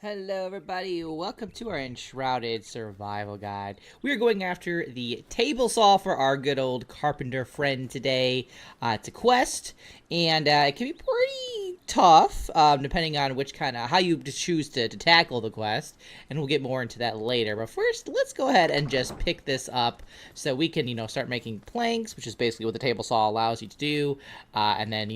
Hello everybody, welcome to our Enshrouded survival guide. We are going after the table saw for our good old Carpenter friend today. It's a quest, and it can be pretty tough, depending on which how you choose to tackle the quest, and we'll get more into that later. But first, let's go ahead and just pick this up so we can, start making planks, which is basically what the table saw allows you to do, and then,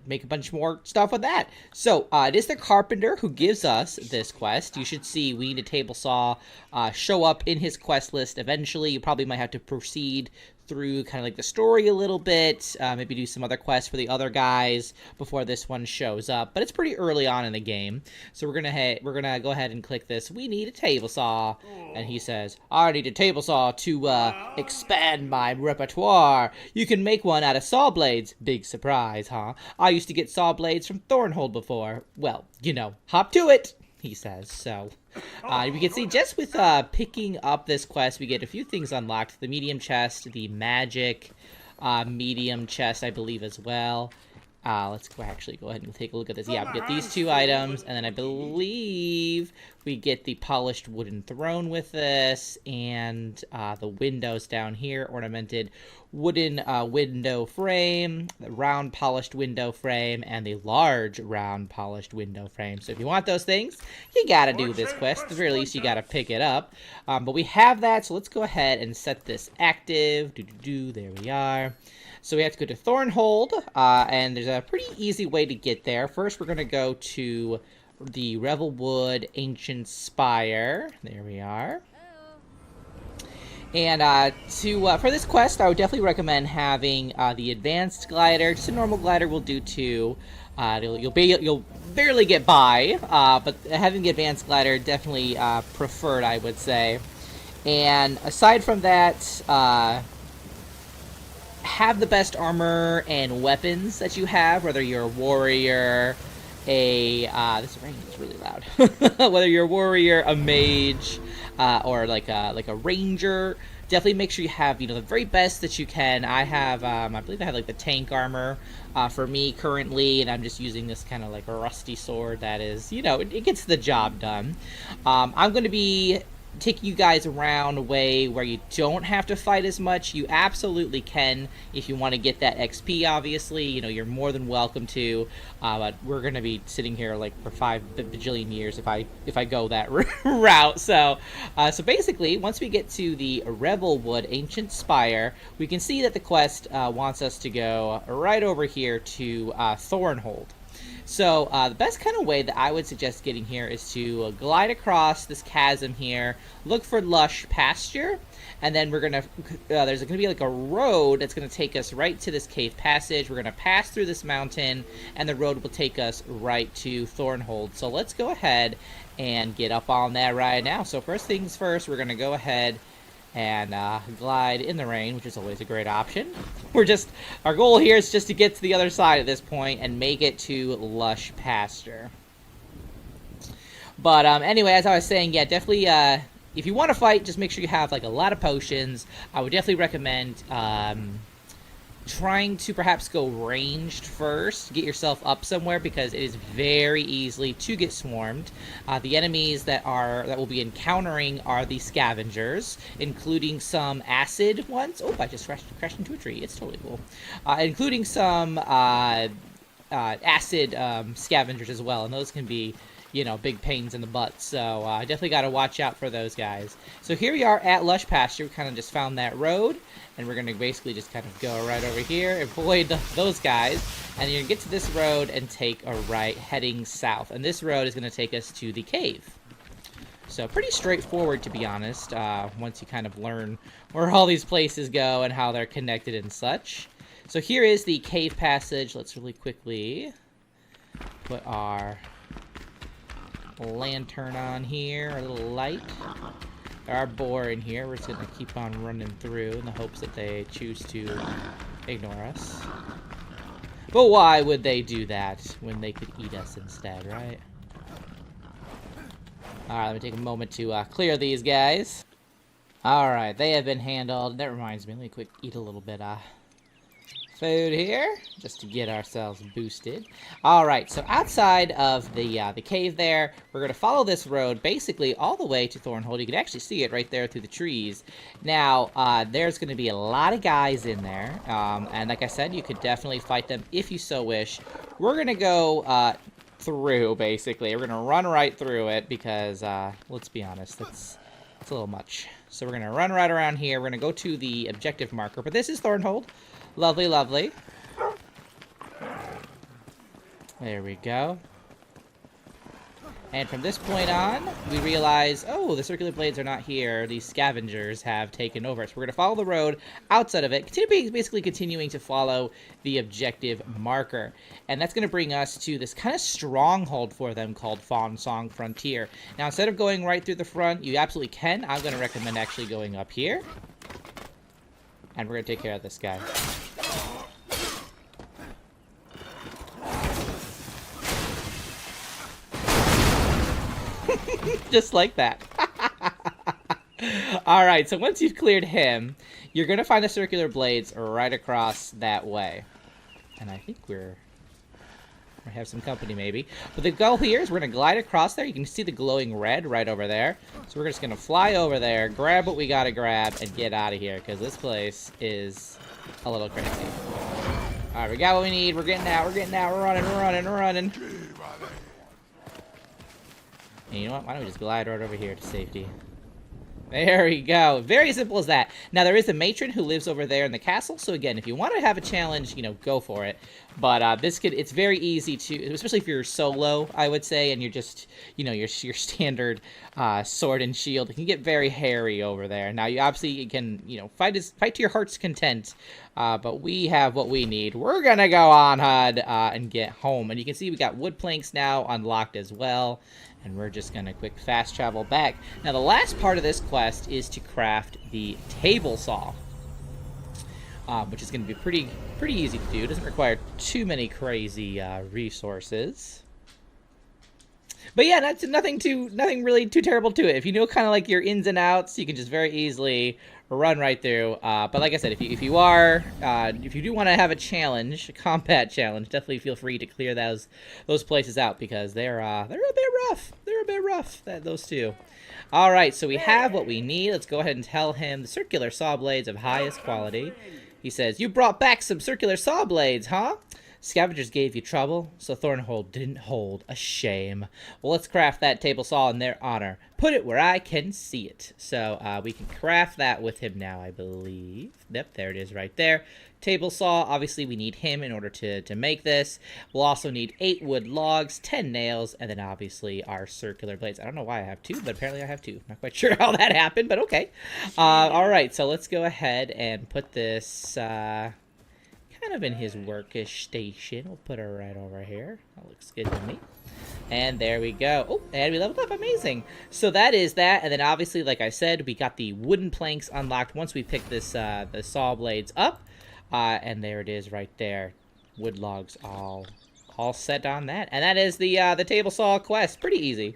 make a bunch more stuff with that. So, it is the Carpenter who gives us this quest. You should see We Need a Table Saw show up in his quest list eventually. You probably might have to proceed through kind of like the story a little bit, maybe do some other quests for the other guys before this one shows up, but it's pretty early on in the game. So we're gonna go ahead and click this We Need a Table Saw, and he says, I need a table saw to expand my repertoire. You can make one out of saw blades. Big surprise, huh? I used to get saw blades from Thornhold before. Well, hop to it, he says. So we can see just with picking up this quest, we get a few things unlocked. The medium chest, the magic medium chest, I believe, as well. Let's go ahead and take a look at this. Yeah, we get these two items, and then I believe we get the polished wooden throne with this, and the windows down here, ornamented wooden window frame, the round polished window frame, and the large round polished window frame. So if you want those things, you gotta do this quest. At the very least, you gotta pick it up. But we have that, so let's go ahead and set this active. There we are. So we have to go to Thornhold, and there's a pretty easy way to get there. First, we're going to go to the Revelwood Ancient Spire. There we are. And for this quest, I would definitely recommend having the Advanced Glider. Just a normal glider will do too. You'll barely get by, but having the Advanced Glider definitely preferred, I would say. And aside from that, have the best armor and weapons that you have, whether you're a warrior, this rain is really loud. Whether you're a warrior, a mage, or like a ranger, definitely make sure you have the very best that you can. I have I believe I have like the tank armor for me currently, and I'm just using this kind of like a rusty sword that is it gets the job done. I'm going to be take you guys around a way where you don't have to fight as much. You absolutely can if you want to get that XP, obviously. You're more than welcome to, but we're going to be sitting here like for 5 bajillion years if I go that route. So basically, once we get to the Revelwood Ancient Spire, we can see that the quest wants us to go right over here to Thornhold. So the best kind of way that I would suggest getting here is to glide across this chasm here, look for lush pasture, and then we're gonna there's gonna be like a road that's gonna take us right to this cave passage. We're gonna pass through this mountain, and the road will take us right to Thornhold. So let's go ahead and get up on that right now. So first things first, we're gonna go ahead and glide in the rain, which is always a great option. Our goal here is just to get to the other side at this point and make it to lush pasture. But anyway, as I was saying, yeah, definitely if you want to fight, just make sure you have like a lot of potions. I would definitely recommend trying to perhaps go ranged first, get yourself up somewhere, because it is very easily to get swarmed. The enemies that we'll be encountering are the scavengers, including some acid ones. Oh, I just crashed into a tree. It's totally cool. Including some acid scavengers as well, and those can be big pains in the butt. So definitely got to watch out for those guys. So here we are at lush pasture. We kind of just found that road, and we're going to basically just kind of go right over here, avoid those guys, and you're going to get to this road and take a right heading south. And this road is going to take us to the cave. So pretty straightforward, to be honest, once you kind of learn where all these places go and how they're connected and such. So here is the cave passage. Let's really quickly put our lantern on here, our little light. Our boar in here. We're just gonna keep on running through in the hopes that they choose to ignore us. But why would they do that when they could eat us instead, right? Alright, let me take a moment to clear these guys. Alright, they have been handled. That reminds me, let me quick eat a little bit food here, just to get ourselves boosted. All right, so outside of the cave there, we're going to follow this road basically all the way to Thornhold. You can actually see it right there through the trees. Now, there's going to be a lot of guys in there, and like I said, you could definitely fight them if you so wish. We're going to go through, basically. We're going to run right through it because, let's be honest, it's a little much. So we're going to run right around here. We're going to go to the objective marker, but this is Thornhold. Lovely, lovely. There we go. And from this point on, we realize, oh, the circular blades are not here. These scavengers have taken over. So we're going to follow the road outside of it, basically continuing to follow the objective marker. And that's going to bring us to this kind of stronghold for them called Fawnsong Frontier. Now, instead of going right through the front, you absolutely can. I'm going to recommend actually going up here. And we're going to take care of this guy. Just like that. Alright, so once you've cleared him, you're going to find the circular blades right across that way. And I think we're going to have some company, maybe. But the goal here is we're going to glide across there. You can see the glowing red right over there. So we're just going to fly over there, grab what we got to grab, and get out of here. Because this place is a little crazy. Alright, we got what we need. We're getting out. We're getting out. We're running. We're running. We're running. And you know what? Why don't we just glide right over here to safety? There we go. Very simple as that. Now, there is a matron who lives over there in the castle. So, again, if you want to have a challenge, you know, go for it. But it's very easy to, especially if you're solo, I would say, and you're just, you know, your standard sword and shield. It can get very hairy over there. Now, you obviously can, you know, fight to your heart's content. But we have what we need. We're going to go on, HUD, and get home. And you can see we got wood planks now unlocked as well. And we're just going to quick fast travel back. Now, the last part of this quest is to craft the table saw, which is going to be pretty easy to do. It doesn't require too many crazy resources. But yeah, that's nothing really too terrible to it. If you know kind of like your ins and outs, you can just very easily run right through. But like I said, if you do want to have a challenge, a combat challenge, definitely feel free to clear those places out because they're a bit rough. They're a bit rough, those two. All right, so we have what we need. Let's go ahead and tell him the circular saw blades of highest quality. He says, "You brought back some circular saw blades, huh? Scavengers gave you trouble, so Thornhold didn't hold a shame. Well, let's craft that table saw in their honor. Put it where I can see it." So we can craft that with him now, I believe. Yep, there it is right there. Table saw, obviously we need him in order to make this. We'll also need 8 wood logs, 10 nails, and then obviously our circular blades. I don't know why I have 2, but apparently I have 2. Not quite sure how that happened, but okay. All right, so let's go ahead and put this kind of in his workish station. We'll put her right over here. That looks good to me. And there we go. Oh, and we leveled up. Amazing. So that is that. And then obviously, like I said, we got the wooden planks unlocked once we pick this the saw blades up. And there it is right there. Wood logs all set on that. And that is the table saw quest. Pretty easy.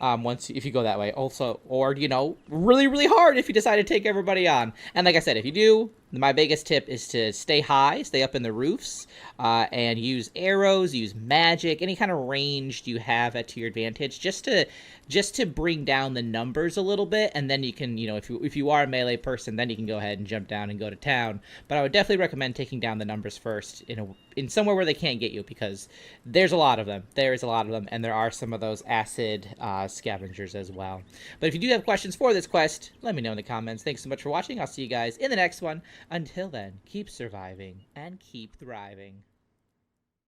If you go that way. Also, or, you know, really hard if you decide to take everybody on. And like I said, if you do, my biggest tip is to stay high, stay up in the roofs, and use arrows, use magic, any kind of ranged you have to your advantage, just to bring down the numbers a little bit, and then you can, you know, if you are a melee person, then you can go ahead and jump down and go to town. But I would definitely recommend taking down the numbers first in somewhere where they can't get you, because there's a lot of them. There is a lot of them, and there are some of those acid scavengers as well. But if you do have questions for this quest, let me know in the comments. Thanks so much for watching. I'll see you guys in the next one. Until then, keep surviving and keep thriving.